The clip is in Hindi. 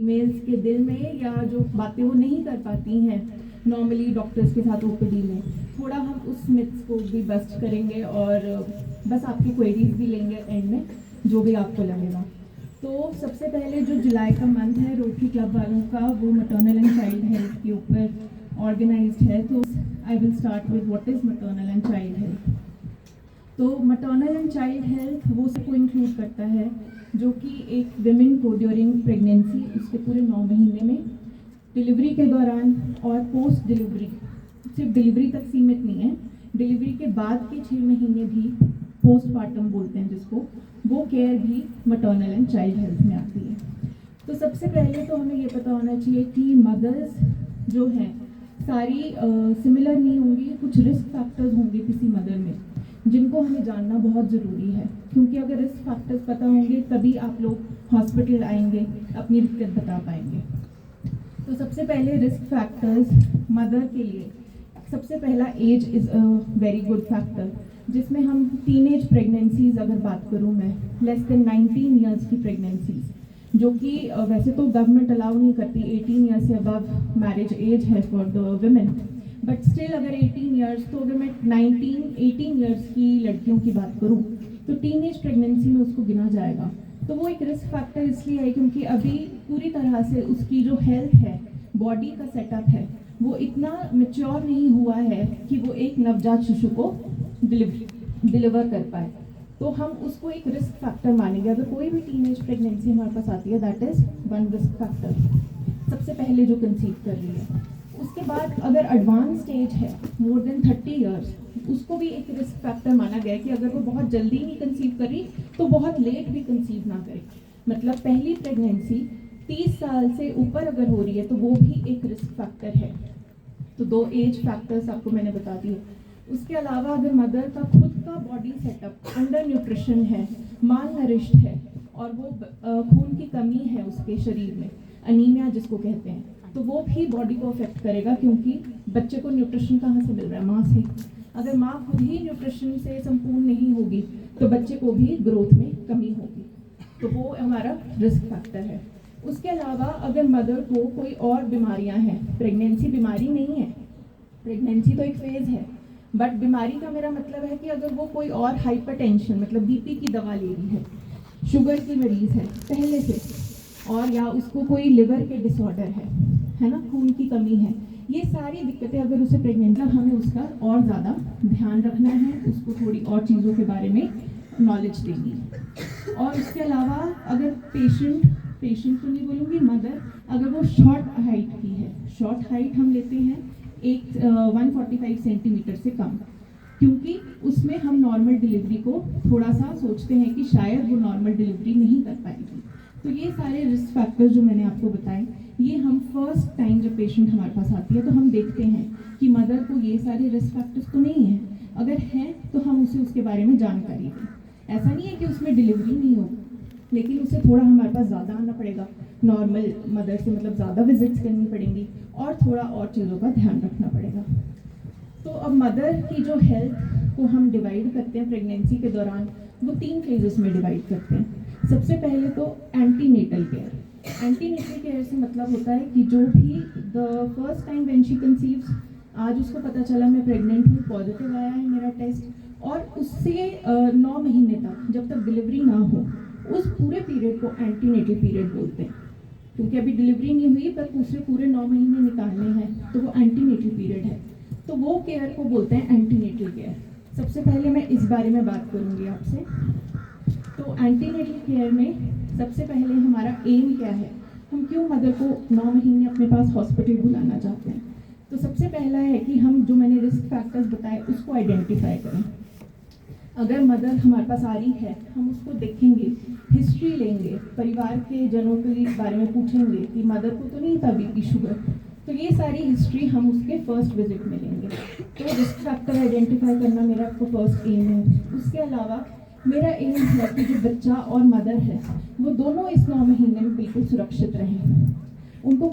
फीमेल्स के दिल में या जो बातें वो नहीं कर पाती हैं नॉर्मली डॉक्टर्स के साथ ओपीडी में, थोड़ा हम उस मिथ्स को भी बस्ट करेंगे और बस आपकी क्वेरीज भी लेंगे एंड में जो भी आपको लगेगा। तो सबसे पहले जो जुलाई का मंथ है रोटरी क्लब वालों का, वो मैटरनल एंड चाइल्ड हेल्थ के ऊपर ऑर्गेनाइज्ड है। तो I will start with what is maternal and child health. तो मैटरनल एंड चाइल्ड हेल्थ वो सबको इंक्लूड करता है जो कि एक विमेन को ड्यूरिंग प्रेगनेंसी, उसके पूरे 9 महीने में, डिलीवरी के दौरान और पोस्ट डिलीवरी, सिर्फ डिलीवरी तक सीमित नहीं है, डिलीवरी के बाद के 6 महीने भी पोस्टमार्टम बोलते हैं जिसको, वो केयर भी मैटरनल एंड चाइल्ड हेल्थ में आती है। तो सबसे पहले तो हमें ये पता होना चाहिए कि मदर्स जो हैं सारी सिमिलर नहीं होंगी, कुछ रिस्क फैक्टर्स होंगे किसी मदर में जिनको हमें जानना बहुत ज़रूरी है, क्योंकि अगर रिस्क फैक्टर्स पता होंगे तभी आप लोग हॉस्पिटल आएंगे, अपनी दिक्कत बता पाएंगे। तो सबसे पहले रिस्क फैक्टर्स मदर के लिए, सबसे पहला age is a very good factor, जिसमें हम टीनेज प्रेगनेंसीज अगर बात करूँ मैं, लेस देन 19 ईयर्स की प्रेगनेंसीज, जो कि वैसे तो गवर्नमेंट अलाउ नहीं करती, 18 ईयर्स से अबव मैरिज एज है for the women, but still अगर 18 ईयर्स, तो अगर मैं 18 ईयर्स की लड़कियों की बात करूं तो टीनेज प्रेगनेंसी में उसको गिना जाएगा। तो वो एक रिस्क फैक्टर इसलिए है क्योंकि अभी पूरी तरह से उसकी जो हेल्थ है, बॉडी का सेटअप है, वो इतना मैच्योर नहीं हुआ है कि वो एक नवजात शिशु को डिलीवर कर पाए। तो हम उसको एक रिस्क फैक्टर मानेंगे। अगर कोई भी टीनेज प्रेगनेंसी हमारे पास आती है, that is one risk factor, सबसे पहले जो कंसीव कर रही है। उसके बाद अगर एडवांस स्टेज है, मोर देन 30 ईयर्स, उसको भी एक रिस्क फैक्टर माना गया है कि अगर वो बहुत जल्दी नहीं कंसीव करी तो बहुत लेट भी कंसीव ना करे। मतलब पहली प्रेगनेंसी 30 साल से ऊपर अगर हो रही है तो वो भी एक रिस्क फैक्टर है। तो 2 एज फैक्टर्स आपको मैंने बता दिए। उसके अलावा अगर मदर का खुद का बॉडी सेटअप अंडर न्यूट्रिशन है, माल नरिश्ड है, और वो खून की कमी है उसके शरीर में, अनीमिया जिसको कहते हैं, तो वो भी बॉडी को अफेक्ट करेगा, क्योंकि बच्चे को न्यूट्रिशन कहाँ से मिल रहा है? माँ से। अगर माँ खुद ही न्यूट्रिशन से संपूर्ण नहीं होगी तो बच्चे को भी ग्रोथ में कमी होगी। तो वो हमारा रिस्क फैक्टर है। उसके अलावा अगर मदर को कोई और बीमारियाँ हैं, प्रेगनेंसी बीमारी नहीं है, प्रेगनेंसी तो एक फेज़ है, बट बीमारी का मेरा मतलब है कि अगर वो कोई और हाइपरटेंशन, मतलब बीपी की दवा ले रही है, शुगर की मरीज़ है पहले से, और या उसको कोई लिवर के डिसऑर्डर है ना, खून की कमी है, ये सारी दिक्कतें अगर उसे प्रेग्नेंट, हमें उसका और ज़्यादा ध्यान रखना है, उसको थोड़ी और चीज़ों के बारे में नॉलेज देनी है। और उसके अलावा अगर पेशेंट तो नहीं बोलूँगी, मदर अगर वो शॉर्ट हाइट की है, शॉर्ट हाइट हम लेते हैं 145 सेंटीमीटर से कम, क्योंकि उसमें हम नॉर्मल डिलीवरी को थोड़ा सा सोचते हैं कि शायद वो नॉर्मल डिलीवरी नहीं कर पाएगी। तो ये सारे रिस्क फैक्टर्स जो मैंने आपको बताए, ये हम फर्स्ट टाइम जब पेशेंट हमारे पास आती है तो हम देखते हैं कि मदर को ये सारे रिस्क फैक्टर्स तो नहीं हैं, अगर हैं तो हम उसे उसके बारे में जानकारी दें। ऐसा नहीं है कि उसमें डिलीवरी नहीं हो, लेकिन उसे थोड़ा हमारे पास ज़्यादा आना पड़ेगा, नॉर्मल मदर से, मतलब ज़्यादा विजिट्स करनी पड़ेंगी और थोड़ा और चीज़ों का ध्यान रखना पड़ेगा। तो अब मदर की जो हेल्थ को हम डिवाइड करते हैं प्रेगनेंसी के दौरान, वो 3 फेजेस में डिवाइड करते हैं। सबसे पहले तो एंटीनेटल केयर। एंटीनेटल केयर से मतलब होता है कि जो भी the first time when she conceives, आज उसको पता चला मैं प्रेग्नेंट हूँ, पॉजिटिव आया है मेरा टेस्ट, और उससे 9 महीने तक जब तक डिलीवरी ना हो, उस पूरे पीरियड को एंटीनेटल पीरियड बोलते हैं, क्योंकि अभी डिलीवरी नहीं हुई पर दूसरे पूरे 9 महीने निकालने हैं, तो वो एंटीनेटल पीरियड है। तो वो केयर को बोलते हैं एंटीनेटल केयर। सबसे पहले मैं इस बारे में बात करूँगी आपसे। तो एंटीनेटल केयर में सबसे पहले हमारा एम क्या है, हम क्यों मदर को 9 महीने अपने पास हॉस्पिटल बुलाना चाहते हैं? तो सबसे पहला है कि हम जो मैंने रिस्क फैक्टर्स बताए उसको आइडेंटिफाई करें। अगर मदर हमारे पास आ रही है, हम उसको देखेंगे, हिस्ट्री लेंगे, परिवार के जनों के बारे में पूछेंगे कि मदर को तो नहीं था बीपी, शुगर, तो ये सारी हिस्ट्री हम उसके फर्स्ट विजिट में लेंगे। तो रिस्क फैक्टर आइडेंटिफाई करना मेरा आपको फर्स्ट एम है। उसके अलावा मेरा एम है कि जो बच्चा और मदर है वो दोनों इस 9 महीने में बिल्कुल सुरक्षित रहें, उनको